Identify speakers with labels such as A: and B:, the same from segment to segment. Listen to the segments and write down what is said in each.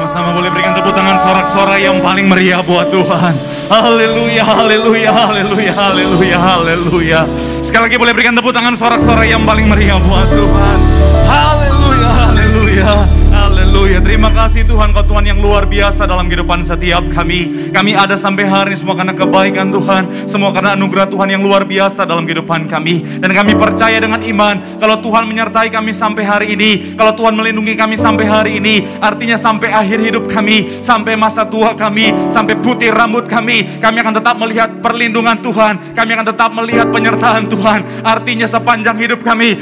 A: Sama-sama boleh berikan tepuk tangan sorak-sorai yang paling meriah buat Tuhan. Haleluya, haleluya, haleluya, haleluya, haleluya. Sekali lagi boleh berikan tepuk tangan sorak-sorai yang paling meriah buat Tuhan. Haleluya, haleluya, haleluya. Terima kasih Tuhan, Kau Tuhan yang luar biasa dalam kehidupan setiap kami. Kami ada sampai hari ini semua karena kebaikan Tuhan, semua karena anugerah Tuhan yang luar biasa dalam kehidupan kami. Dan kami percaya dengan iman, kalau Tuhan menyertai kami sampai hari ini, kalau Tuhan melindungi kami sampai hari ini, artinya sampai akhir hidup kami, sampai masa tua kami, sampai putih rambut kami akan tetap melihat perlindungan Tuhan, kami akan tetap melihat penyertaan Tuhan. Artinya sepanjang hidup kami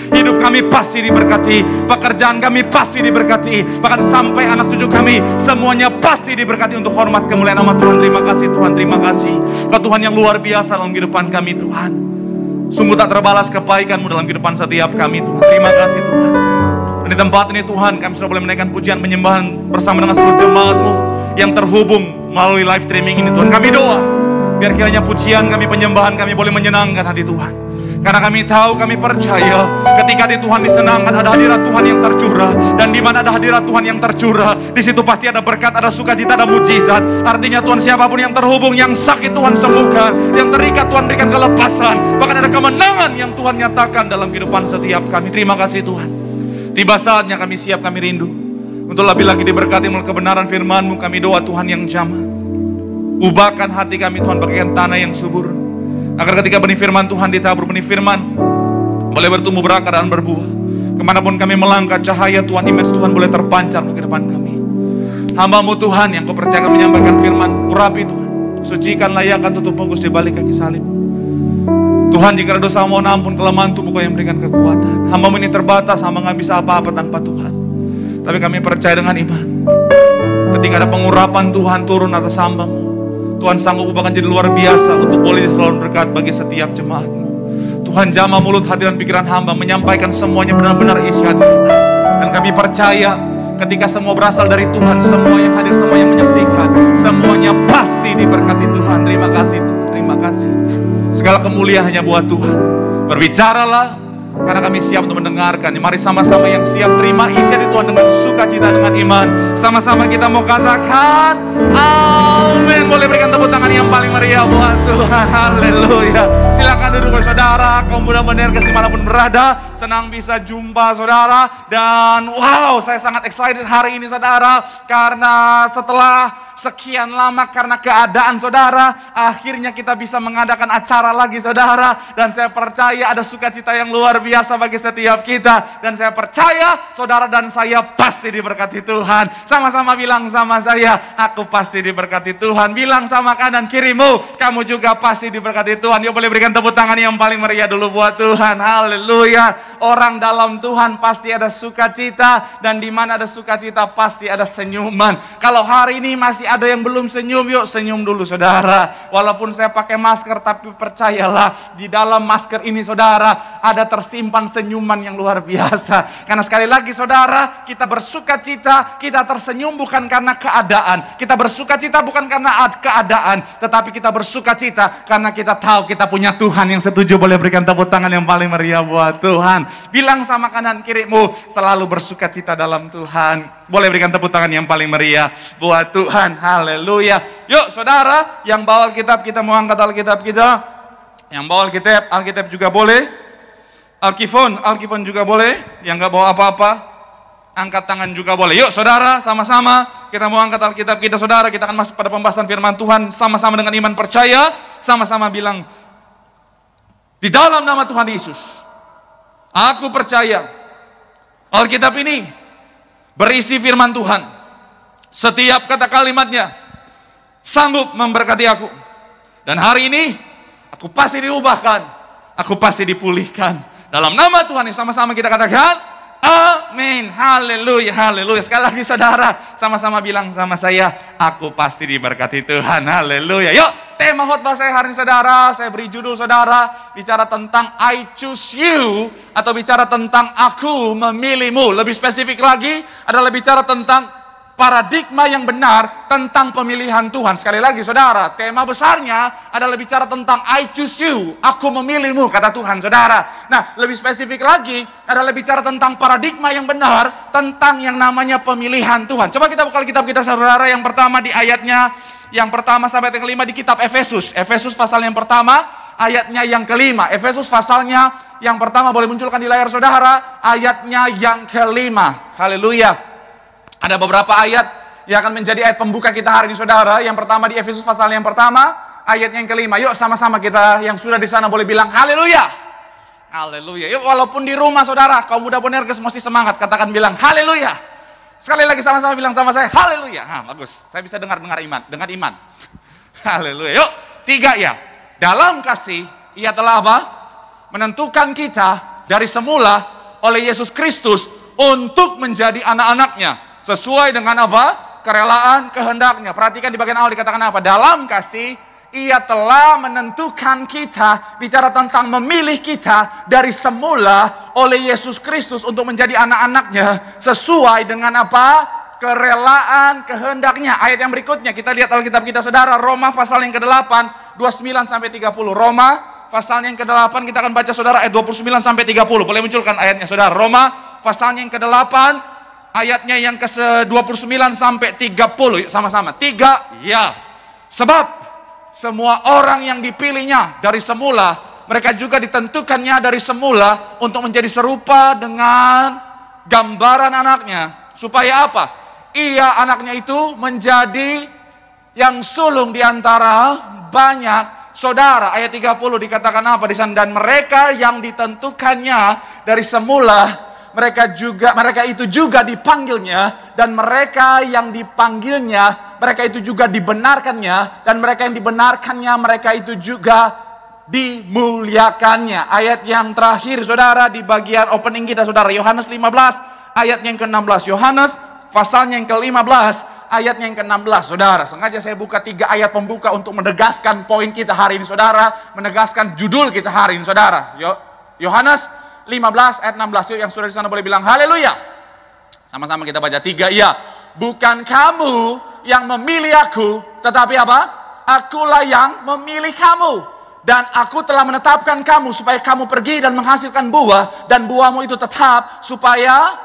A: pasti diberkati, pekerjaan kami pasti diberkati, bahkan sampai anak cucu kami semuanya pasti diberkati untuk hormat kemuliaan nama Tuhan. Terima kasih Tuhan, terima kasih Kau Tuhan yang luar biasa dalam kehidupan kami Tuhan. Sungguh tak terbalas kebaikan-Mu dalam kehidupan setiap kami Tuhan. Terima kasih Tuhan. Dan di tempat ini Tuhan, kami sudah boleh menaikkan pujian penyembahan bersama dengan seluruh jemaat-Mu yang terhubung melalui live streaming ini Tuhan. Kami doa biar kiranya pujian kami, penyembahan kami boleh menyenangkan hati Tuhan. Karena kami tahu, kami percaya ketika di Tuhan disenangkan, ada hadirat Tuhan yang tercurah. Dan di mana ada hadirat Tuhan yang tercurah, di situ pasti ada berkat, ada sukacita, ada mujizat. Artinya Tuhan, siapapun yang terhubung, yang sakit Tuhan sembuhkan, yang terikat Tuhan berikan kelepasan, bahkan ada kemenangan yang Tuhan nyatakan dalam kehidupan setiap kami. Terima kasih Tuhan. Tiba saatnya kami siap, kami rindu untuk lebih lagi diberkati melalui kebenaran firman-Mu. Kami doa Tuhan yang jamah, ubahkan hati kami Tuhan bagaikan tanah yang subur, agar ketika benih firman Tuhan ditabur, benih firman boleh bertumbuh berakar dan berbuah. Kemanapun kami melangkah, cahaya Tuhan, image Tuhan boleh terpancar di depan kami. Hamba-Mu Tuhan yang Kau percayakan menyampaikan firman, urapi Tuhan, sucikan, layakkan, tutup bungkus di balik kaki salib. Tuhan, jika ada dosa mohon ampun, kelemahan tubuh Kau yang berikan kekuatan. Hamba-Mu ini terbatas, hamba gak bisa apa-apa tanpa Tuhan. Tapi kami percaya dengan iman, ketika ada pengurapan Tuhan turun atas hamba-Mu, Tuhan sanggup bahkan jadi luar biasa untuk boleh selalu berkat bagi setiap jemaat-Mu. Tuhan, jamah mulut, hati dan pikiran hamba, menyampaikan semuanya benar-benar isi hati Tuhan. Dan kami percaya ketika semua berasal dari Tuhan, semua yang hadir, semua yang menyaksikan, semuanya pasti diberkati Tuhan. Terima kasih Tuhan, terima kasih. Segala kemuliaan hanya buat Tuhan. Berbicaralah, karena kami siap untuk mendengarkan. Mari sama-sama yang siap terima isi hati Tuhan dengan sukacita, dengan iman. Sama-sama kita mau katakan amin. Boleh berikan tepuk tangan yang paling meriah buat Tuhan. Haleluya. Silakan duduk saudara, kaum muda menerkes dimanapun berada. Senang bisa jumpa saudara. Dan wow, saya sangat excited hari ini saudara, karena setelah sekian lama karena keadaan saudara, akhirnya kita bisa mengadakan acara lagi saudara. Dan saya percaya ada sukacita yang luar biasa bagi setiap kita. Dan saya percaya saudara dan saya pasti diberkati Tuhan. Sama-sama bilang sama saya, aku pasti diberkati Tuhan. Bilang sama kanan kirimu, kamu juga pasti diberkati Tuhan. Yuk boleh berikan tepuk tangan yang paling meriah dulu buat Tuhan. Haleluya. Orang dalam Tuhan pasti ada sukacita, dan di mana ada sukacita pasti ada senyuman. Kalau hari ini masih ada yang belum senyum, yuk senyum dulu saudara. Walaupun saya pakai masker, tapi percayalah di dalam masker ini saudara ada tersimpan senyuman yang luar biasa. Karena sekali lagi saudara, kita bersukacita, kita tersenyum bukan karena keadaan. Kita bersukacita bukan karena keadaan, tetapi kita bersukacita karena kita tahu kita punya Tuhan yang setuju. Boleh berikan tepuk tangan yang paling meriah buat Tuhan. Bilang sama kanan kirimu, selalu bersukacita dalam Tuhan. Boleh berikan tepuk tangan yang paling meriah buat Tuhan. Haleluya. Yuk saudara, yang bawa Alkitab kita mau angkat Alkitab kita. Yang bawa Alkitab juga boleh. Alkifon juga boleh. Yang gak bawa apa-apa, angkat tangan juga boleh. Yuk saudara, sama-sama kita mau angkat Alkitab kita saudara. Kita akan masuk pada pembahasan firman Tuhan. Sama-sama dengan iman percaya, sama-sama bilang, di dalam nama Tuhan Yesus, aku percaya Alkitab ini berisi firman Tuhan. Setiap kata kalimatnya sanggup memberkati aku. Dan hari ini aku pasti diubahkan, aku pasti dipulihkan. Dalam nama Tuhan ini sama-sama kita katakan amin. Haleluya, haleluya. Sekali lagi saudara, sama-sama bilang sama saya, aku pasti diberkati Tuhan. Haleluya. Yuk, tema khotbah saya hari ini saudara, saya beri judul saudara, bicara tentang I choose you, atau bicara tentang aku memilihmu. Lebih spesifik lagi adalah bicara tentang paradigma yang benar tentang pemilihan Tuhan. Sekali lagi saudara, tema besarnya adalah bicara tentang I choose you, aku memilihmu, kata Tuhan saudara. Nah, lebih spesifik lagi adalah bicara tentang paradigma yang benar tentang yang namanya pemilihan Tuhan. Coba kita buka kitab kita saudara, yang pertama di ayatnya yang pertama sampai yang kelima di kitab Efesus. Efesus pasal yang pertama ayatnya yang kelima. Efesus pasalnya yang pertama, boleh munculkan di layar saudara, ayatnya yang kelima. Haleluya. Ada beberapa ayat yang akan menjadi ayat pembuka kita hari ini saudara. Yang pertama di Efesus pasal yang pertama, ayat yang kelima. Yuk sama-sama kita yang sudah di sana boleh bilang haleluya. Haleluya. Yuk walaupun di rumah saudara, kaum muda Bonerges mesti semangat, katakan bilang haleluya. Sekali lagi sama-sama bilang sama saya haleluya. Bagus. Saya bisa dengar iman. Haleluya. Yuk, 3 ya. Dalam kasih ia telah apa? Menentukan kita dari semula oleh Yesus Kristus untuk menjadi anak-anaknya sesuai dengan apa? Kerelaan kehendaknya. Perhatikan di bagian awal dikatakan apa? Dalam kasih ia telah menentukan kita, bicara tentang memilih kita dari semula oleh Yesus Kristus untuk menjadi anak-anaknya sesuai dengan apa? Kerelaan kehendaknya. Ayat yang berikutnya kita lihat Alkitab kita saudara, Roma pasal yang ke-8 29 sampai 30. Roma pasal yang ke-8 kita akan baca saudara ayat 29 sampai 30. Boleh munculkan ayatnya saudara. Roma pasal yang ke-8 ayatnya yang ke-29 sampai 30. Yuk sama-sama. 3 ya. Sebab semua orang yang dipilihnya dari semula, mereka juga ditentukannya dari semula untuk menjadi serupa dengan gambaran anaknya. Supaya apa? Ia anaknya itu menjadi yang sulung di antara banyak saudara. Ayat 30 dikatakan apa di sana? Dan mereka yang ditentukannya dari semula, mereka itu juga dipanggilnya, dan mereka yang dipanggilnya, mereka itu juga dibenarkannya, dan mereka yang dibenarkannya, mereka itu juga dimuliakannya. Ayat yang terakhir saudara di bagian opening kita saudara, Yohanes 15 ayat yang ke-16. Yohanes pasalnya yang ke-15 ayat yang ke-16 saudara. Sengaja saya buka 3 ayat pembuka untuk menegaskan poin kita hari ini saudara, menegaskan judul kita hari ini saudara. Yohanes 15 ayat 16. Yuk yang sudah di sana boleh bilang haleluya. Sama-sama kita baca 3 iya. Bukan kamu yang memilih aku, tetapi apa? Akulah yang memilih kamu, dan aku telah menetapkan kamu supaya kamu pergi dan menghasilkan buah, dan buahmu itu tetap, supaya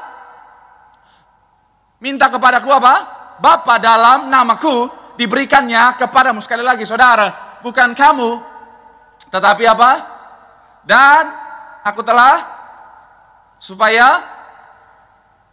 A: minta kepadaku apa? Bapa dalam namaku diberikannya kepadamu. Sekali lagi saudara, bukan kamu, tetapi apa? Dan aku telah, supaya,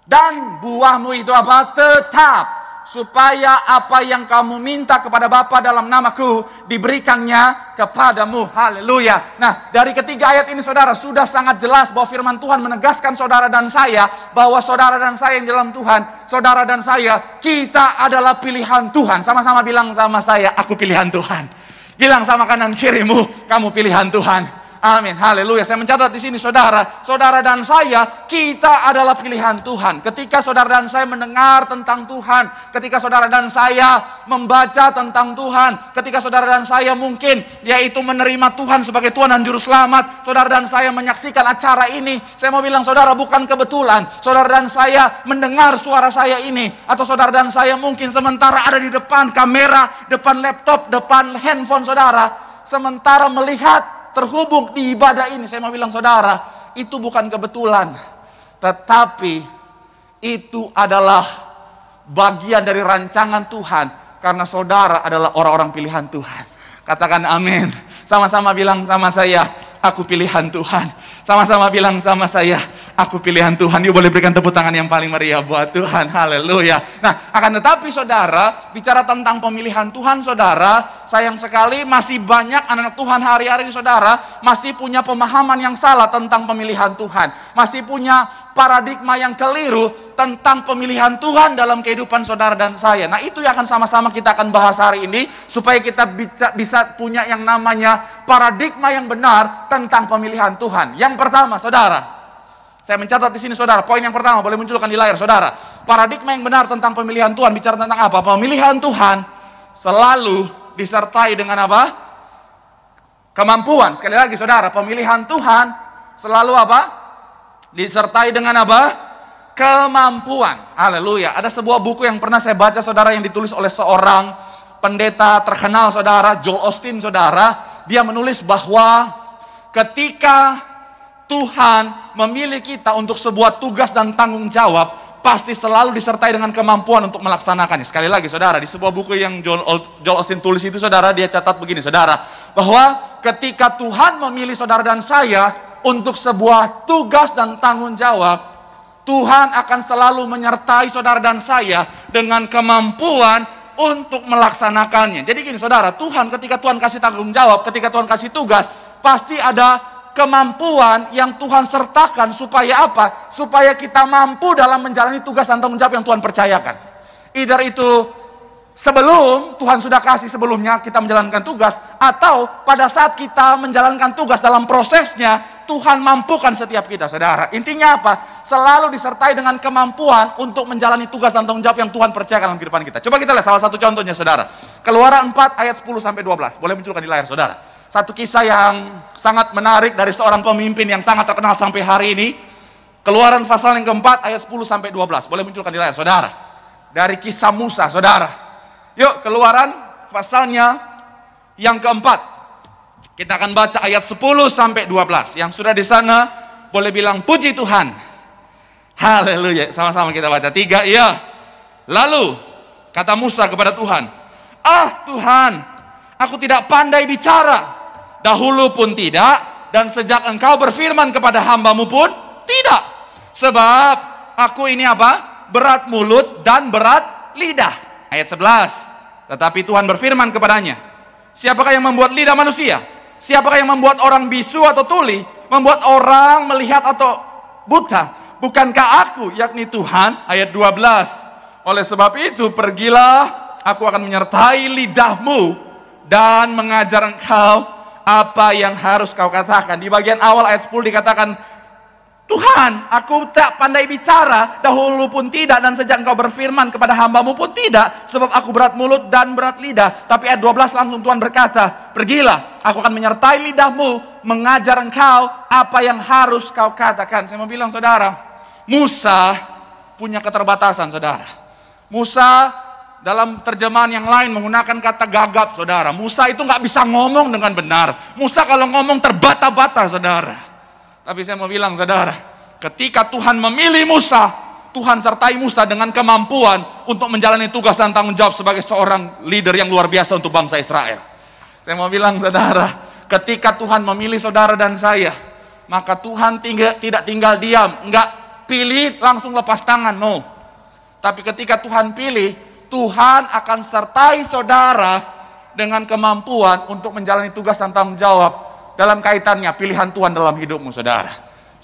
A: dan buahmu itu apa? Tetap, supaya apa yang kamu minta kepada Bapa dalam namaku diberikannya kepadamu. Haleluya. Nah, dari ketiga ayat ini saudara, sudah sangat jelas bahwa firman Tuhan menegaskan saudara dan saya, bahwa saudara dan saya yang dalam Tuhan, saudara dan saya, kita adalah pilihan Tuhan. Sama-sama bilang sama saya, aku pilihan Tuhan. Bilang sama kanan kirimu, kamu pilihan Tuhan. Amin, haleluya. Saya mencatat di sini saudara, saudara dan saya, kita adalah pilihan Tuhan. Ketika saudara dan saya mendengar tentang Tuhan, ketika saudara dan saya membaca tentang Tuhan, ketika saudara dan saya mungkin yaitu menerima Tuhan sebagai Tuhan dan Juru Selamat, saudara dan saya menyaksikan acara ini, saya mau bilang saudara, bukan kebetulan saudara dan saya mendengar suara saya ini, atau saudara dan saya mungkin sementara ada di depan kamera, depan laptop, depan handphone saudara, sementara melihat terhubung di ibadah ini. Saya mau bilang saudara, itu bukan kebetulan, tetapi itu adalah bagian dari rancangan Tuhan, karena saudara adalah orang-orang pilihan Tuhan. Katakan amin. Sama-sama bilang sama saya, aku pilihan Tuhan. Sama-sama bilang sama saya, aku pilihan Tuhan. Yuk boleh berikan tepuk tangan yang paling meriah buat Tuhan. Haleluya. Nah, akan tetapi saudara, bicara tentang pemilihan Tuhan saudara, sayang sekali masih banyak anak Tuhan hari-hari ini saudara, masih punya pemahaman yang salah tentang pemilihan Tuhan. Masih punya paradigma yang keliru tentang pemilihan Tuhan dalam kehidupan saudara dan saya. Nah, itu yang akan sama-sama kita akan bahas hari ini, supaya kita bisa punya yang namanya paradigma yang benar tentang pemilihan Tuhan. Yang pertama saudara, saya mencatat di sini saudara, poin yang pertama boleh munculkan di layar saudara. Paradigma yang benar tentang pemilihan Tuhan bicara tentang apa? Pemilihan Tuhan selalu disertai dengan apa? Kemampuan. Sekali lagi saudara, pemilihan Tuhan selalu apa? Disertai dengan apa?
B: kemampuan. Haleluya. Ada sebuah buku yang pernah saya baca saudara, yang ditulis oleh seorang pendeta terkenal saudara, Joel Osteen saudara. Dia menulis bahwa ketika Tuhan memilih kita untuk sebuah tugas dan tanggung jawab, pasti selalu disertai dengan kemampuan untuk melaksanakannya. Sekali lagi saudara, di sebuah buku yang Joel Osteen tulis itu saudara, dia catat begini saudara, bahwa ketika Tuhan memilih saudara dan saya untuk sebuah tugas dan tanggung jawab, Tuhan akan selalu menyertai saudara dan saya dengan kemampuan untuk melaksanakannya. Jadi gini saudara, Tuhan ketika Tuhan kasih tanggung jawab, ketika Tuhan kasih tugas, pasti ada kemampuan yang Tuhan sertakan. Supaya apa? Supaya kita mampu dalam menjalani tugas dan tanggung jawab yang Tuhan percayakan. Either itu sebelum Tuhan sudah kasih sebelumnya kita menjalankan tugas, atau pada saat kita menjalankan tugas dalam prosesnya, Tuhan mampukan setiap kita saudara. Intinya apa? Selalu disertai dengan kemampuan untuk menjalani tugas dan tanggung jawab yang Tuhan percayakan dalam kehidupan kita. Coba kita lihat salah satu contohnya saudara. Keluaran 4 ayat 10-12. Boleh munculkan di layar saudara. Satu kisah yang sangat menarik dari seorang pemimpin yang sangat terkenal sampai hari ini. Keluaran pasal yang keempat ayat 10-12. Boleh munculkan di layar saudara. Dari kisah Musa saudara. Yuk, Keluaran pasalnya yang keempat. Kita akan baca ayat 10-12. Yang sudah di sana boleh bilang puji Tuhan. Haleluya. Sama-sama kita baca. 3, iya. Lalu kata Musa kepada Tuhan, "Ah Tuhan, aku tidak pandai bicara. Dahulu pun tidak, dan sejak engkau berfirman kepada hambamu pun tidak. Sebab aku ini apa? Berat mulut dan berat lidah." Ayat 11. Tetapi Tuhan berfirman kepadanya, "Siapakah yang membuat lidah manusia? Siapakah yang membuat orang bisu atau tuli? Membuat orang melihat atau buta? Bukankah aku, yakni Tuhan?" Ayat 12. "Oleh sebab itu pergilah, aku akan menyertai lidahmu dan mengajar engkau apa yang harus kau katakan." Di bagian awal ayat 10 dikatakan, "Tuhan, aku tak pandai bicara, dahulu pun tidak, dan sejak engkau berfirman kepada hambamu pun tidak, sebab aku berat mulut dan berat lidah." Tapi ayat 12 langsung Tuhan berkata, "Pergilah, aku akan menyertai lidahmu, mengajar engkau apa yang harus kau katakan." Saya mau bilang saudara, Musa punya keterbatasan saudara. Musa dalam terjemahan yang lain menggunakan kata gagap saudara. Musa itu nggak bisa ngomong dengan benar. Musa kalau ngomong terbata-bata saudara. Tapi saya mau bilang saudara, ketika Tuhan memilih Musa, Tuhan sertai Musa dengan kemampuan untuk menjalani tugas dan tanggung jawab sebagai seorang leader yang luar biasa untuk bangsa Israel. Saya mau bilang saudara, ketika Tuhan memilih saudara dan saya, maka Tuhan tidak tinggal diam, nggak pilih langsung lepas tangan, no. Tapi ketika Tuhan pilih, Tuhan akan sertai saudara dengan kemampuan untuk menjalani tugas dan tanggung jawab dalam kaitannya pilihan Tuhan dalam hidupmu saudara.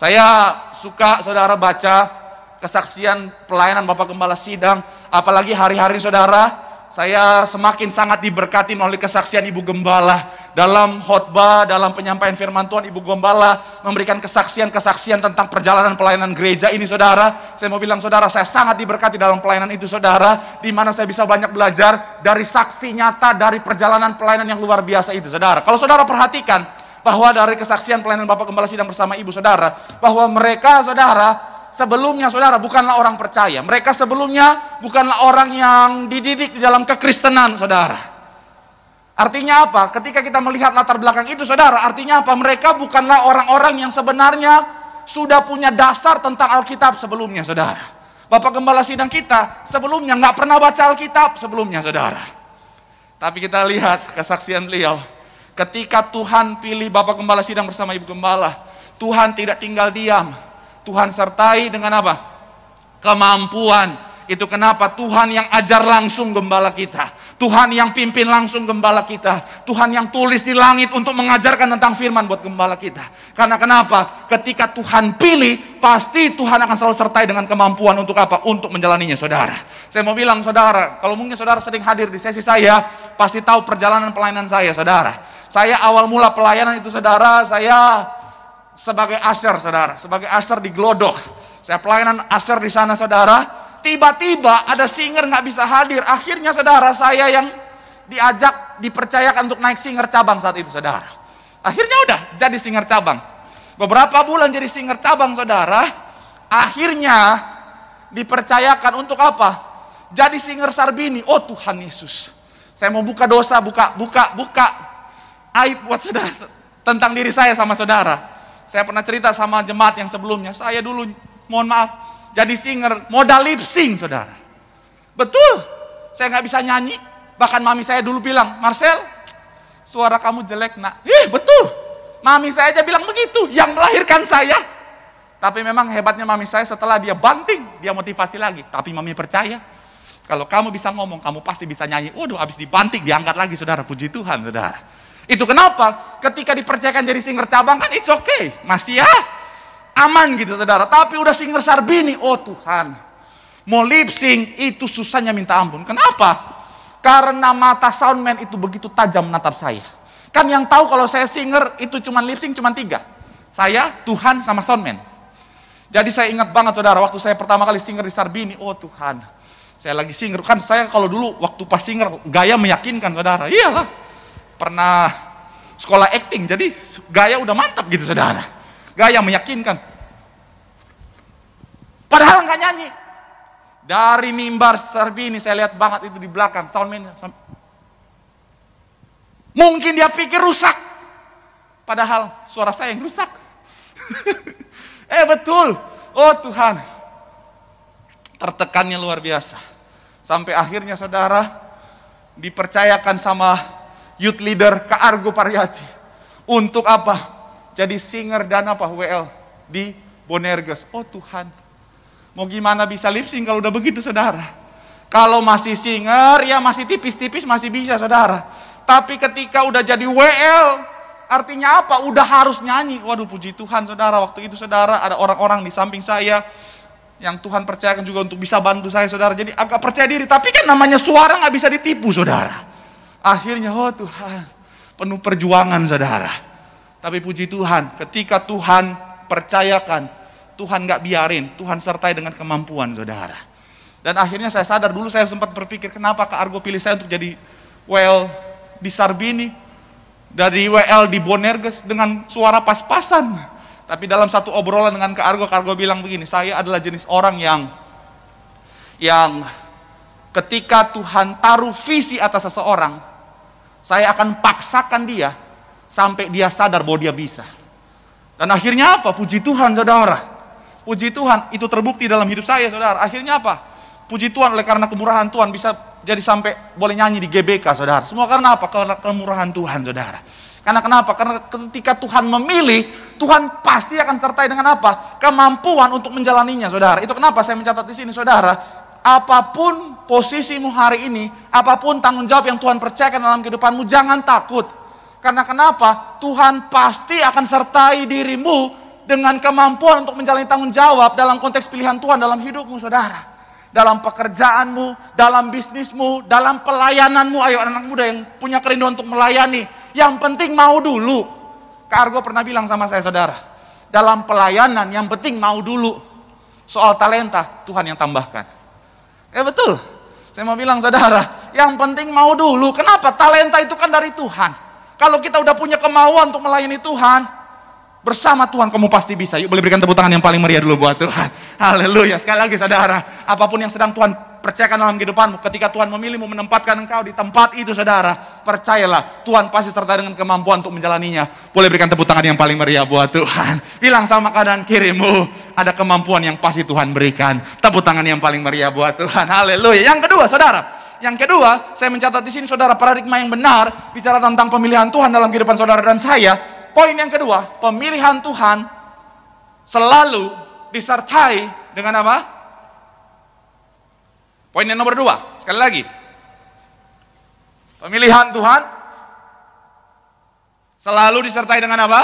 B: Saya suka saudara baca kesaksian pelayanan Bapak Gembala Sidang, apalagi hari-hari saudara, saya semakin sangat diberkati oleh kesaksian Ibu Gembala dalam khotbah, dalam penyampaian firman Tuhan. Ibu Gembala memberikan kesaksian-kesaksian tentang perjalanan pelayanan gereja ini saudara. Saya mau bilang saudara, saya sangat diberkati dalam pelayanan itu saudara, di mana saya bisa banyak belajar dari saksi nyata dari perjalanan pelayanan yang luar biasa itu saudara. Kalau saudara perhatikan bahwa dari kesaksian pelayanan Bapak Gembala Sidang bersama Ibu saudara, bahwa mereka saudara sebelumnya saudara bukanlah orang percaya. Mereka sebelumnya bukanlah orang yang dididik di dalam kekristenan saudara. Artinya apa? Ketika kita melihat latar belakang itu saudara, artinya apa? Mereka bukanlah orang-orang yang sebenarnya sudah punya dasar tentang Alkitab sebelumnya saudara. Bapak Gembala Sidang kita sebelumnya nggak pernah baca Alkitab sebelumnya saudara. Tapi kita lihat kesaksian beliau. Ketika Tuhan pilih Bapak Gembala Sidang bersama Ibu Gembala, Tuhan tidak tinggal diam. Tuhan sertai dengan apa? Kemampuan. Itu kenapa Tuhan yang ajar langsung gembala kita. Tuhan yang pimpin langsung gembala kita. Tuhan yang tulis di langit untuk mengajarkan tentang firman buat gembala kita. Karena kenapa? Ketika Tuhan pilih, pasti Tuhan akan selalu sertai dengan kemampuan untuk apa? Untuk menjalaninya saudara. Saya mau bilang saudara, kalau mungkin saudara sering hadir di sesi saya, pasti tahu perjalanan pelayanan saya saudara. Saya awal mula pelayanan itu saudara, saya sebagai usher saudara, sebagai usher di Glodok. Saya pelayanan usher di sana saudara. Tiba-tiba ada singer nggak bisa hadir. Akhirnya saudara, saya yang dipercayakan untuk naik singer cabang saat itu saudara. Akhirnya udah jadi singer cabang. Beberapa bulan jadi singer cabang saudara. Akhirnya dipercayakan untuk apa? Jadi singer Sarbini. Oh Tuhan Yesus, saya mau buka dosa, buka aib buat saudara tentang diri saya sama saudara. Saya pernah cerita sama jemaat yang sebelumnya, saya dulu, mohon maaf, jadi singer modal lip sync, saudara. Betul, saya nggak bisa nyanyi. Bahkan mami saya dulu bilang, Marcel, suara kamu jelek nak. Betul, mami saya aja bilang begitu, yang melahirkan saya. Tapi memang hebatnya mami saya, setelah dia banting, dia motivasi lagi. Tapi mami percaya, kalau kamu bisa ngomong, kamu pasti bisa nyanyi. Waduh, habis dibanting, diangkat lagi, saudara. Puji Tuhan, saudara. Itu kenapa? Ketika dipercayakan jadi singer cabang kan it's okay, masih ya aman gitu, saudara. Tapi udah singer Sarbini, oh Tuhan, mau lip sync itu susahnya minta ampun. Kenapa? Karena mata soundman itu begitu tajam menatap saya. Kan yang tahu kalau saya singer itu cuma lip sync cuma 3. Saya, Tuhan, sama soundman. Jadi saya ingat banget, saudara, waktu saya pertama kali singer di Sarbini, oh Tuhan, saya lagi singer. Kan saya kalau dulu waktu pas singer gaya meyakinkan, saudara. Iyalah, pernah sekolah acting, jadi gaya udah mantap gitu, saudara. Gaya meyakinkan. Padahal nggak nyanyi. Dari mimbar Sarbini saya lihat banget itu di belakang soundman. Mungkin dia pikir rusak, padahal suara saya yang rusak. Betul. Oh Tuhan, tertekannya luar biasa. Sampai akhirnya saudara dipercayakan sama youth leader Kak Argo Pariaci. Untuk apa? Jadi singer dan apa? WL di Bonerges. Oh Tuhan, mau gimana bisa lip sync kalau udah begitu, saudara? Kalau masih singer, ya masih tipis-tipis masih bisa, saudara. Tapi ketika udah jadi WL, artinya apa? Udah harus nyanyi. Waduh, puji Tuhan, saudara. Waktu itu, saudara, ada orang-orang di samping saya yang Tuhan percayakan juga untuk bisa bantu saya, saudara. Jadi agak percaya diri. Tapi kan namanya suara nggak bisa ditipu, saudara. Akhirnya, oh Tuhan, penuh perjuangan, saudara. Tapi puji Tuhan, ketika Tuhan percayakan, Tuhan nggak biarin, Tuhan sertai dengan kemampuan, saudara. Dan akhirnya saya sadar, dulu saya sempat berpikir, kenapa Kak Argo pilih saya untuk jadi WL di Sarbini, dari WL di Bonerges dengan suara pas-pasan. Tapi dalam satu obrolan dengan Kak Argo bilang begini, saya adalah jenis orang yang ketika Tuhan taruh visi atas seseorang, saya akan paksakan dia sampai dia sadar bahwa dia bisa. Dan akhirnya apa? Puji Tuhan, saudara. Puji Tuhan, itu terbukti dalam hidup saya, saudara. Akhirnya apa? Puji Tuhan, oleh karena kemurahan Tuhan bisa jadi sampai boleh nyanyi di GBK, saudara. Semua karena apa? Karena kemurahan Tuhan, saudara. Karena kenapa? Karena ketika Tuhan memilih, Tuhan pasti akan sertai dengan apa? Kemampuan untuk menjalaninya, saudara. Itu kenapa saya mencatat di sini, saudara. Apapun posisimu hari ini, apapun tanggung jawab yang Tuhan percayakan dalam kehidupanmu, jangan takut. Karena kenapa? Tuhan pasti akan sertai dirimu dengan kemampuan untuk menjalani tanggung jawab dalam konteks pilihan Tuhan dalam hidupmu, saudara. Dalam pekerjaanmu, dalam bisnismu, dalam pelayananmu. Ayo anak muda yang punya kerinduan untuk melayani, yang penting mau dulu. Kak Argo pernah bilang sama saya, saudara, dalam pelayanan yang penting mau dulu. Soal talenta, Tuhan yang tambahkan. Betul. Saya mau bilang, saudara, yang penting mau dulu. Kenapa? Talenta itu kan dari Tuhan. Kalau kita udah punya kemauan untuk melayani Tuhan, bersama Tuhan kamu pasti bisa. Yuk, boleh berikan tepuk tangan yang paling meriah dulu buat Tuhan. Haleluya. Sekali lagi, saudara, apapun yang sedang Tuhan percayakan dalam kehidupanmu, ketika Tuhan memilihmu menempatkan engkau di tempat itu, saudara, percayalah, Tuhan pasti serta dengan kemampuan untuk menjalaninya. Boleh berikan tepuk tangan yang paling meriah buat Tuhan. Bilang sama kanan kirimu, ada kemampuan yang pasti Tuhan berikan. Tepuk tangan yang paling meriah buat Tuhan. Haleluya. Yang kedua, saudara, saya mencatat di sini, saudara, paradigma yang benar bicara tentang pemilihan Tuhan dalam kehidupan saudara dan saya. Poin yang kedua, pemilihan Tuhan selalu disertai dengan apa? Poin yang nomor 2, sekali lagi. Pemilihan Tuhan selalu disertai dengan apa?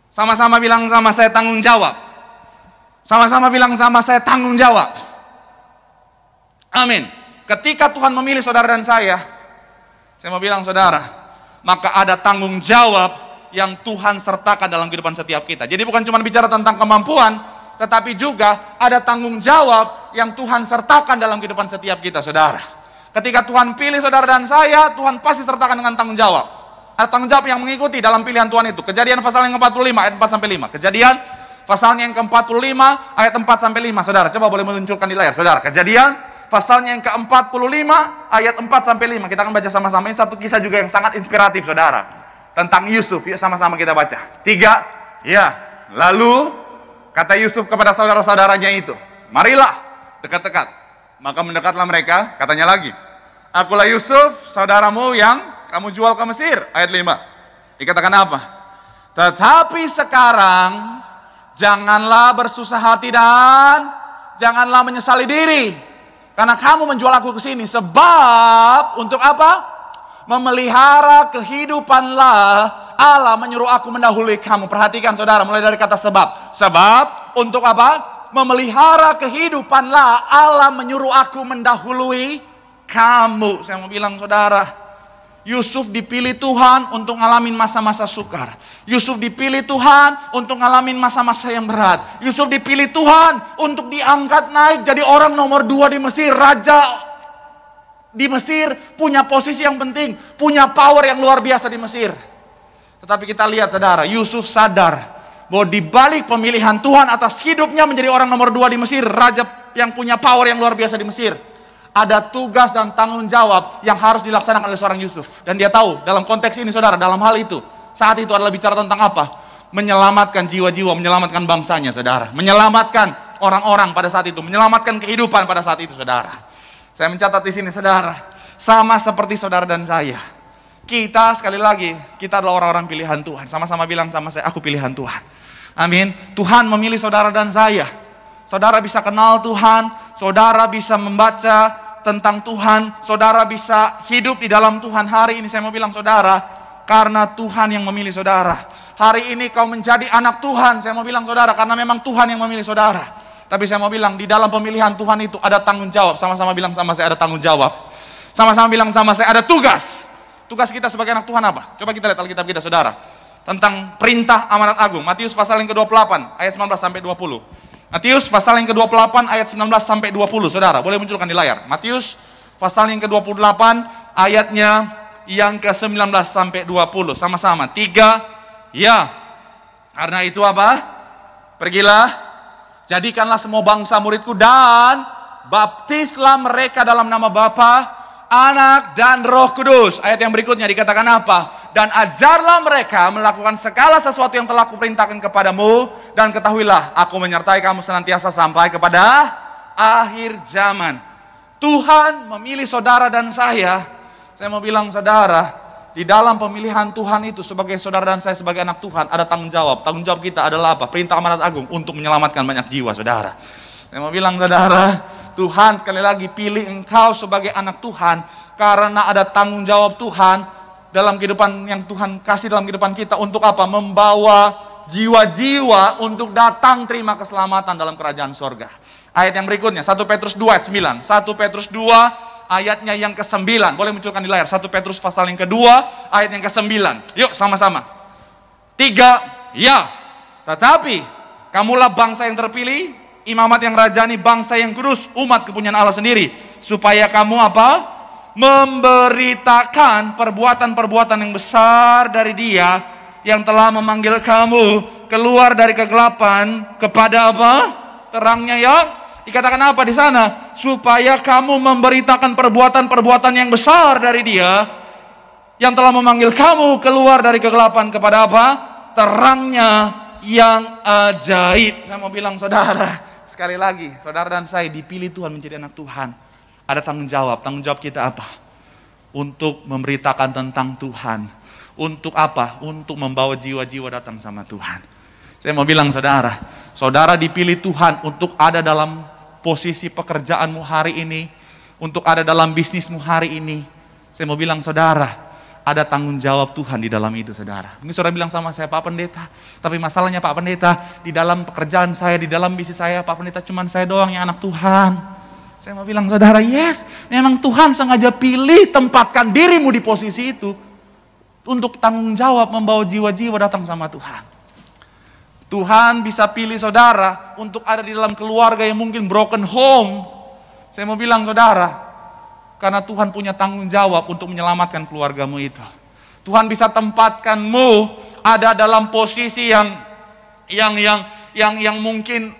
B: Sama-sama bilang sama saya, tanggung jawab. Sama-sama bilang sama saya, tanggung jawab. Amin. Ketika Tuhan memilih saudara dan saya mau bilang, saudara, maka ada tanggung jawab yang Tuhan sertakan dalam kehidupan setiap kita. Jadi bukan cuma bicara tentang kemampuan, tetapi juga ada tanggung jawab yang Tuhan sertakan dalam kehidupan setiap kita, saudara. Ketika Tuhan pilih saudara dan saya, Tuhan pasti sertakan dengan tanggung jawab. Ada tanggung jawab yang mengikuti dalam pilihan Tuhan itu. Kejadian pasal yang 45 ayat 4-5. Kejadian pasalnya yang ke-45 ayat 4-5. Saudara, coba boleh meluncurkan di layar. Saudara, Kejadian pasalnya yang ke-45 ayat 4-5. Kita akan baca sama-sama. Ini satu kisah juga yang sangat inspiratif, saudara, tentang Yusuf. Yuk sama-sama kita baca. 3. Ya, lalu kata Yusuf kepada saudara-saudaranya itu, marilah dekat-dekat. Maka mendekatlah mereka, katanya lagi, akulah Yusuf, saudaramu yang kamu jual ke Mesir. Ayat 5. Dikatakan apa? Tetapi sekarang janganlah bersusah hati dan janganlah menyesali diri, karena kamu menjual aku ke sini. Sebab untuk apa? Memelihara kehidupanlah Allah menyuruh aku mendahului kamu. Perhatikan saudara, mulai dari kata sebab. Sebab untuk apa? Memelihara kehidupanlah Allah menyuruh aku mendahului kamu. Saya mau bilang saudara, Yusuf dipilih Tuhan untuk ngalamin masa-masa sukar. Yusuf dipilih Tuhan untuk ngalamin masa-masa yang berat. Yusuf dipilih Tuhan untuk diangkat naik jadi orang nomor 2 di Mesir. Raja di Mesir, punya posisi yang penting, punya power yang luar biasa di Mesir. Tetapi kita lihat saudara, Yusuf sadar bahwa di balik pemilihan Tuhan atas hidupnya menjadi orang nomor 2 di Mesir, raja yang punya power yang luar biasa di Mesir, ada tugas dan tanggung jawab yang harus dilaksanakan oleh seorang Yusuf. Dan dia tahu dalam konteks ini saudara, dalam hal itu, saat itu adalah bicara tentang apa? Menyelamatkan jiwa-jiwa, menyelamatkan bangsanya saudara, menyelamatkan orang-orang pada saat itu, menyelamatkan kehidupan pada saat itu saudara. Saya mencatat di sini saudara, sama seperti saudara dan saya, kita sekali lagi, kita adalah orang-orang pilihan Tuhan. Sama-sama bilang sama saya, aku pilihan Tuhan. Amin. Tuhan memilih saudara dan saya. Saudara bisa kenal Tuhan, saudara bisa membaca tentang Tuhan, saudara bisa hidup di dalam Tuhan. Hari ini saya mau bilang saudara, karena Tuhan yang memilih saudara. Hari ini kau menjadi anak Tuhan, saya mau bilang saudara, karena memang Tuhan yang memilih saudara. Tapi saya mau bilang, di dalam pemilihan Tuhan itu ada tanggung jawab. Sama-sama bilang sama saya, ada tanggung jawab. Sama-sama bilang sama saya, ada tugas. Tugas kita sebagai anak Tuhan apa? Coba kita lihat Alkitab kita saudara, tentang perintah amanat agung. Matius pasal yang ke-28 ayat 19-20. Matius pasal yang ke-28 ayat 19-20. Saudara, boleh munculkan di layar. Matius pasal yang ke-28 ayatnya yang ke-19-20. Sama-sama. 3. Ya. Karena itu apa? Pergilah, jadikanlah semua bangsa muridku dan baptislah mereka dalam nama Bapa, Anak dan Roh Kudus. Ayat yang berikutnya dikatakan apa? Dan ajarlah mereka melakukan segala sesuatu yang telah kuperintahkan kepadamu, dan ketahuilah aku menyertai kamu senantiasa sampai kepada akhir zaman. Tuhan memilih saudara dan saya mau bilang saudara, di dalam pemilihan Tuhan itu sebagai saudara dan saya sebagai anak Tuhan ada tanggung jawab. Tanggung jawab kita adalah apa? Perintah amanat agung untuk menyelamatkan banyak jiwa saudara. Saya mau bilang saudara, Tuhan sekali lagi pilih engkau sebagai anak Tuhan karena ada tanggung jawab Tuhan dalam kehidupan yang Tuhan kasih dalam kehidupan kita untuk apa? Membawa jiwa-jiwa untuk datang terima keselamatan dalam kerajaan sorga. Ayat yang berikutnya, 1 Petrus 2 ayat 9. 1 Petrus 2 ayatnya yang ke-9. Boleh munculkan di layar. 1 Petrus pasal yang kedua ayat yang ke-9. Yuk sama-sama. 3. Ya. Tetapi kamulah bangsa yang terpilih, imamat yang rajani, bangsa yang kudus, umat kepunyaan Allah sendiri, supaya kamu apa? Memberitakan perbuatan-perbuatan yang besar dari Dia yang telah memanggil kamu keluar dari kegelapan kepada apa? Terangnya yang dikatakan apa di sana? Supaya kamu memberitakan perbuatan-perbuatan yang besar dari Dia yang telah memanggil kamu keluar dari kegelapan kepada apa? Terangnya yang ajaib. Saya mau bilang saudara, sekali lagi, saudara dan saya dipilih Tuhan menjadi anak Tuhan. Ada tanggung jawab. Tanggung jawab kita apa? Untuk memberitakan tentang Tuhan. Untuk apa? Untuk membawa jiwa-jiwa datang sama Tuhan. Saya mau bilang saudara, saudara dipilih Tuhan untuk ada dalam posisi pekerjaanmu hari ini, untuk ada dalam bisnismu hari ini. Saya mau bilang saudara, ada tanggung jawab Tuhan di dalam itu saudara. Ini saudara bilang sama saya, Pak Pendeta, tapi masalahnya Pak Pendeta, di dalam pekerjaan saya, di dalam bisnis saya, Pak Pendeta cuman saya doang yang anak Tuhan. Saya mau bilang saudara, yes, memang Tuhan sengaja pilih, tempatkan dirimu di posisi itu untuk tanggung jawab membawa jiwa-jiwa datang sama Tuhan. Tuhan bisa pilih saudara untuk ada di dalam keluarga yang mungkin broken home. Saya mau bilang saudara, karena Tuhan punya tanggung jawab untuk menyelamatkan keluargamu itu. Tuhan bisa tempatkanmu ada dalam posisi yang yang mungkin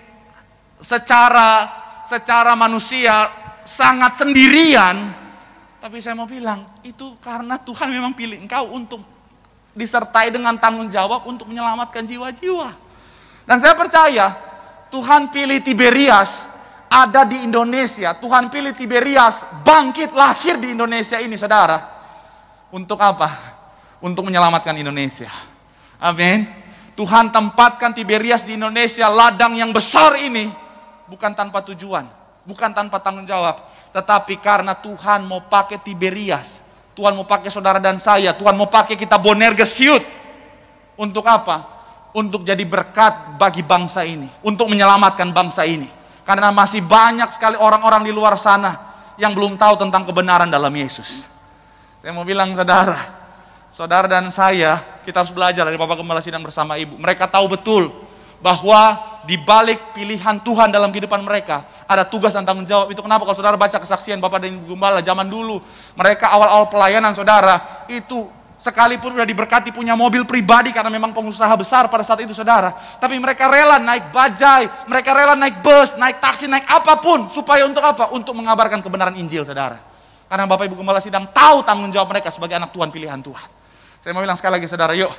B: secara manusia sangat sendirian. Tapi saya mau bilang, itu karena Tuhan memang pilih engkau untuk disertai dengan tanggung jawab untuk menyelamatkan jiwa-jiwa. Dan saya percaya, Tuhan pilih Tiberias ada di Indonesia. Tuhan pilih Tiberias bangkit lahir di Indonesia ini, saudara. Untuk apa? Untuk menyelamatkan Indonesia. Amin. Tuhan tempatkan Tiberias di Indonesia, ladang yang besar ini, bukan tanpa tujuan, bukan tanpa tanggung jawab, tetapi karena Tuhan mau pakai Tiberias, Tuhan mau pakai saudara dan saya, Tuhan mau pakai kita Bonerges Youth. Untuk apa? Untuk jadi berkat bagi bangsa ini, untuk menyelamatkan bangsa ini. Karena masih banyak sekali orang-orang di luar sana yang belum tahu tentang kebenaran dalam Yesus. Saya mau bilang saudara dan saya, kita harus belajar dari Bapak Gembala Sidang bersama Ibu. Mereka tahu betul bahwa di balik pilihan Tuhan dalam kehidupan mereka ada tugas dan tanggung jawab. Itu kenapa kalau saudara baca kesaksian Bapak dan Ibu Gembala zaman dulu, mereka awal-awal pelayanan saudara, itu sekalipun sudah diberkati punya mobil pribadi karena memang pengusaha besar pada saat itu saudara, tapi mereka rela naik bajai, mereka rela naik bus, naik taksi, naik apapun, supaya untuk apa? Untuk mengabarkan kebenaran Injil saudara. Karena Bapak Ibu Gembala Sidang tahu tanggung jawab mereka sebagai anak Tuhan, pilihan Tuhan. Saya mau bilang sekali lagi saudara, yuk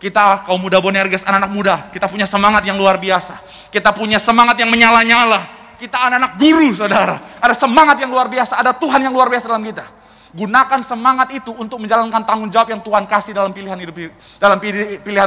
B: kita kaum muda Bonerges, anak-anak muda, kita punya semangat yang luar biasa, kita punya semangat yang menyala-nyala, kita anak-anak guru saudara, ada semangat yang luar biasa, ada Tuhan yang luar biasa dalam kita. Gunakan semangat itu untuk menjalankan tanggung jawab yang Tuhan kasih dalam pilihan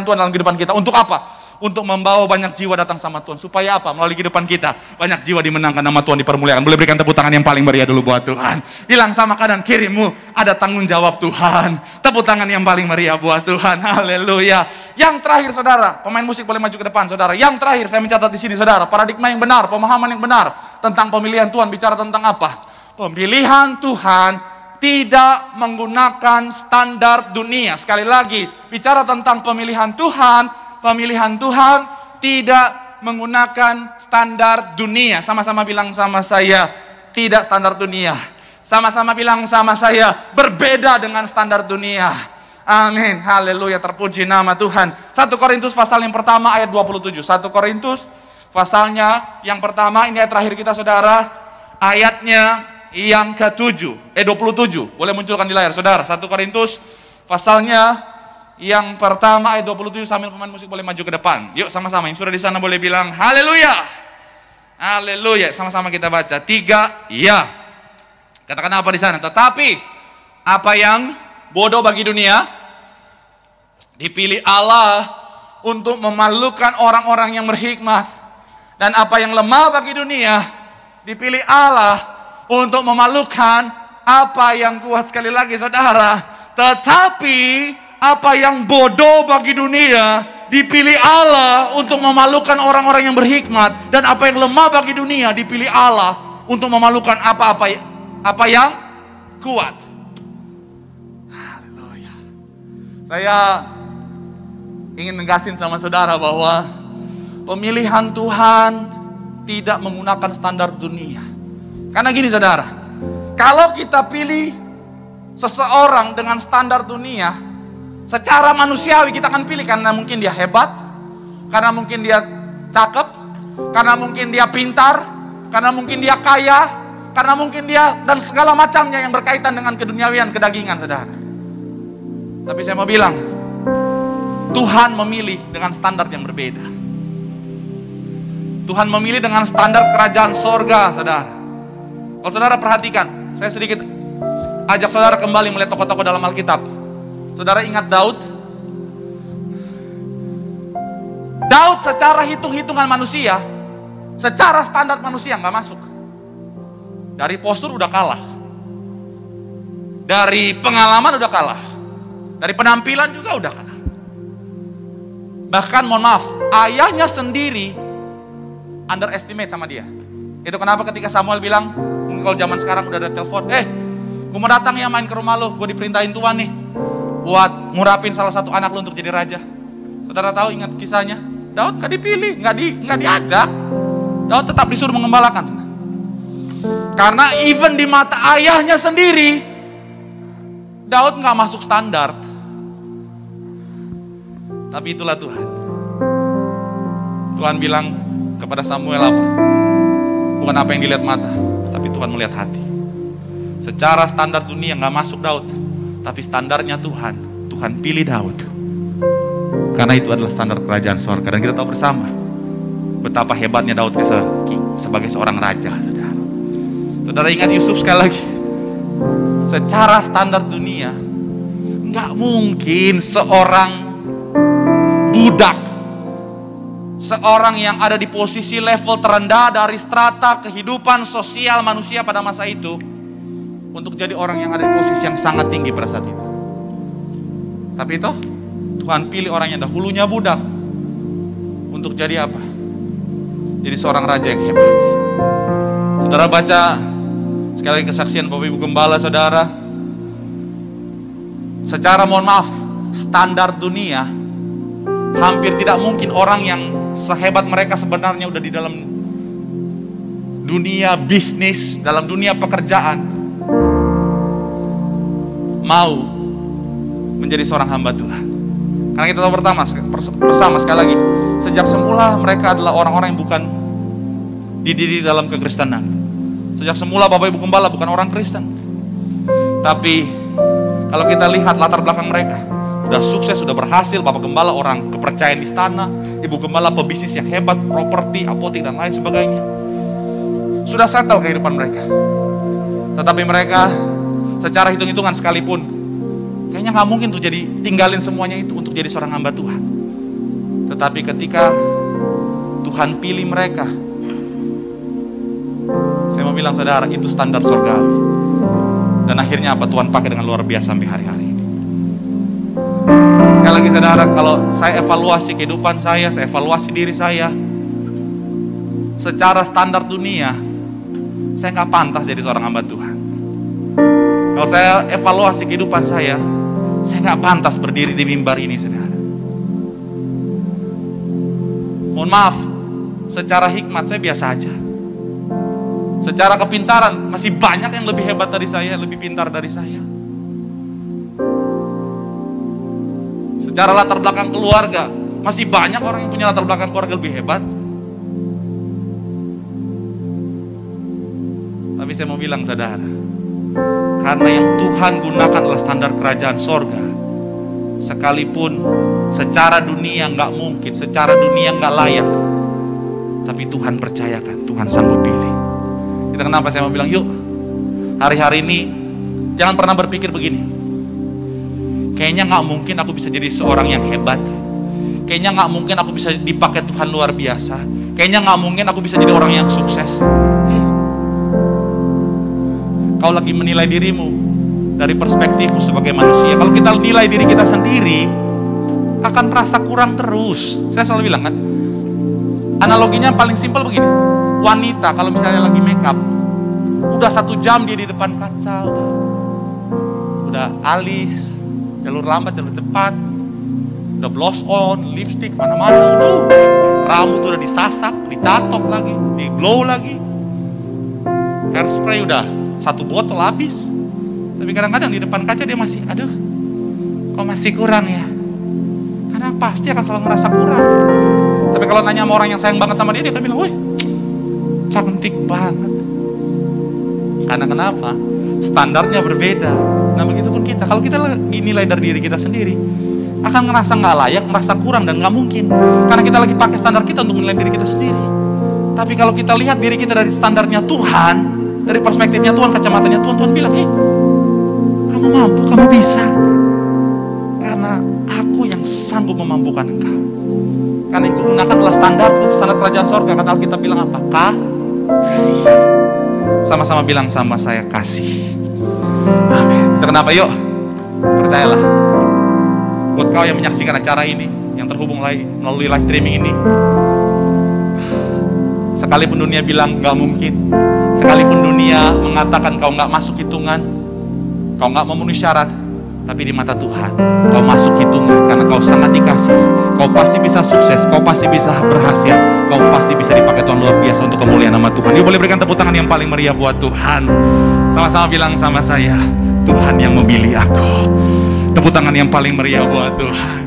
B: Tuhan dalam kehidupan kita. Untuk apa? Untuk membawa banyak jiwa datang sama Tuhan. Supaya apa? Melalui kehidupan kita banyak jiwa dimenangkan, nama Tuhan dipermuliakan. Boleh berikan tepuk tangan yang paling meriah dulu buat Tuhan. Bilang sama kanan kirimu, ada tanggung jawab Tuhan. Tepuk tangan yang paling meriah buat Tuhan. Haleluya. Yang terakhir saudara, pemain musik boleh maju ke depan saudara. Yang terakhir saya mencatat di sini saudara, paradigma yang benar, pemahaman yang benar tentang pemilihan Tuhan. Bicara tentang apa? Pemilihan Tuhan tidak menggunakan standar dunia. Sekali lagi, bicara tentang pemilihan Tuhan tidak menggunakan standar dunia. Sama-sama bilang sama saya, tidak standar dunia. Sama-sama bilang sama saya, berbeda dengan standar dunia. Amin, haleluya, terpuji nama Tuhan. 1 Korintus pasal yang pertama ayat 27. 1 Korintus pasalnya yang pertama, ini ayat terakhir kita saudara, ayatnya yang ke-7, 27, boleh munculkan di layar saudara. 1 Korintus pasalnya yang pertama ayat 27, sambil pemain musik boleh maju ke depan. Yuk sama-sama, yang sudah di sana boleh bilang haleluya. Haleluya, sama-sama kita baca. 3, ya. Katakan apa di sana? Tetapi apa yang bodoh bagi dunia dipilih Allah untuk memalukan orang-orang yang berhikmat, dan apa yang lemah bagi dunia dipilih Allah untuk memalukan apa yang kuat. Sekali lagi saudara, tetapi apa yang bodoh bagi dunia dipilih Allah untuk memalukan orang-orang yang berhikmat, dan apa yang lemah bagi dunia dipilih Allah untuk memalukan apa yang kuat. Haleluya. Saya ingin negasin sama saudara bahwa pemilihan Tuhan tidak menggunakan standar dunia. Karena gini saudara, kalau kita pilih seseorang dengan standar dunia, secara manusiawi kita akan pilih karena mungkin dia hebat, karena mungkin dia cakep, karena mungkin dia pintar, karena mungkin dia kaya, karena mungkin dia dan segala macamnya yang berkaitan dengan keduniawian, kedagingan saudara. Tapi saya mau bilang, Tuhan memilih dengan standar yang berbeda. Tuhan memilih dengan standar kerajaan sorga saudara. Kalau saudara perhatikan, saya sedikit ajak saudara kembali melihat tokoh-tokoh dalam Alkitab. Saudara ingat Daud? Daud secara hitung-hitungan manusia, secara standar manusia nggak masuk. Dari postur udah kalah, dari pengalaman udah kalah, dari penampilan juga udah kalah. Bahkan mohon maaf, ayahnya sendiri underestimate sama dia. Itu kenapa ketika Samuel bilang, mungkin kalau zaman sekarang udah ada telepon, gue mau datang ya main ke rumah lo, gue diperintahin Tuhan nih buat ngurapin salah satu anak lo untuk jadi raja. Saudara tahu, ingat kisahnya? Daud gak dipilih, gak diajak. Daud tetap disuruh mengembalakan. Karena even di mata ayahnya sendiri, Daud gak masuk standar. Tapi itulah Tuhan. Tuhan bilang kepada Samuel apa? Bukan apa yang dilihat mata, tapi Tuhan melihat hati. Secara standar dunia nggak masuk Daud, tapi standarnya Tuhan pilih Daud. Karena itu adalah standar kerajaan sorga. Dan kita tahu bersama betapa hebatnya Daud sebagai seorang raja, saudara. Saudara ingat Yusuf sekali lagi. Secara standar dunia, nggak mungkin seorang budak, seorang yang ada di posisi level terendah dari strata kehidupan sosial manusia pada masa itu, untuk jadi orang yang ada di posisi yang sangat tinggi pada saat itu. Tapi itu Tuhan pilih orang yang dahulunya budak untuk jadi apa? Jadi seorang raja yang hebat. Saudara baca sekali lagi kesaksian Bapak Ibu Gembala, saudara. Secara mohon maaf, standar dunia, hampir tidak mungkin orang yang sehebat mereka sebenarnya udah di dalam dunia bisnis, dalam dunia pekerjaan, mau menjadi seorang hamba Tuhan. Karena kita tahu bersama sekali lagi, sejak semula mereka adalah orang-orang yang bukan dididik dalam kekristenan. Sejak semula Bapak Ibu Gembala bukan orang Kristen. Tapi kalau kita lihat latar belakang mereka, udah sukses, sudah berhasil. Bapak Gembala orang kepercayaan istana, Ibu Gembala pebisnis yang hebat, properti, apotek dan lain sebagainya. Sudah settle kehidupan mereka. Tetapi mereka secara hitung-hitungan sekalipun, kayaknya nggak mungkin tuh jadi tinggalin semuanya itu untuk jadi seorang hamba Tuhan. Tetapi ketika Tuhan pilih mereka, saya mau bilang saudara, itu standar surgawi. Dan akhirnya apa? Tuhan pakai dengan luar biasa sampai hari-hari ini. Sekali lagi saudara, kalau saya evaluasi kehidupan saya evaluasi diri saya, secara standar dunia, saya nggak pantas jadi seorang hamba Tuhan. Kalau saya evaluasi kehidupan saya nggak pantas berdiri di mimbar ini, saudara. Mohon maaf, secara hikmat saya biasa aja. Secara kepintaran masih banyak yang lebih hebat dari saya, lebih pintar dari saya. Secara latar belakang keluarga, masih banyak orang yang punya latar belakang keluarga lebih hebat. Tapi saya mau bilang saudara, karena yang Tuhan gunakan adalah standar kerajaan sorga, sekalipun secara dunia nggak mungkin, secara dunia nggak layak, tapi Tuhan percayakan, Tuhan sanggup pilih. Itu kenapa saya mau bilang, yuk hari-hari ini jangan pernah berpikir begini, kayaknya nggak mungkin aku bisa jadi seorang yang hebat, kayaknya nggak mungkin aku bisa dipakai Tuhan luar biasa, kayaknya nggak mungkin aku bisa jadi orang yang sukses. Kau lagi menilai dirimu dari perspektifmu sebagai manusia. Kalau kita nilai diri kita sendiri, akan merasa kurang terus. Saya selalu bilang kan, analoginya paling simpel begini. Wanita kalau misalnya lagi make up, udah 1 jam dia di depan kaca, udah alis, jalur lambat, jalur cepat, udah blush on, lipstick, mana-mana, rambut udah disasak, dicatok lagi, di blow lagi, hairspray udah 1 botol habis. Tapi kadang-kadang di depan kaca dia masih, aduh, kok masih kurang ya? Karena pasti akan selalu merasa kurang. Tapi kalau nanya sama orang yang sayang banget sama dia, dia akan bilang, wih, cantik banget. Karena kenapa? Standarnya berbeda. Nah begitu pun kita, kalau kita nilai dari diri kita sendiri, akan ngerasa nggak layak, merasa kurang dan nggak mungkin. Karena kita lagi pakai standar kita untuk menilai diri kita sendiri. Tapi kalau kita lihat diri kita dari standarnya Tuhan, dari perspektifnya Tuhan, kacamatanya Tuhan, Tuhan bilang, kamu mampu, kamu bisa. Karena aku yang sanggup memampukan engkau. Karena yang kugunakan adalah standarku, standar kerajaan sorga. Kata Alkitab bilang apa? Kasih. Sama-sama bilang sama saya, kasih. Amin. Itu kenapa? Yuk, percayalah. Buat kau yang menyaksikan acara ini, yang terhubung melalui live streaming ini, sekalipun dunia bilang gak mungkin, sekalipun dunia mengatakan kau gak masuk hitungan, kau gak memenuhi syarat, tapi di mata Tuhan kau masuk hitungan. Karena kau sangat dikasih, kau pasti bisa sukses, kau pasti bisa berhasil, kau pasti bisa dipakai Tuhan luar biasa untuk kemuliaan nama Tuhan. Yuk boleh berikan tepuk tangan yang paling meriah buat Tuhan. Sama-sama bilang sama saya, Tuhan yang memilih aku. Tepuk tangan yang paling meriah buat Tuhan.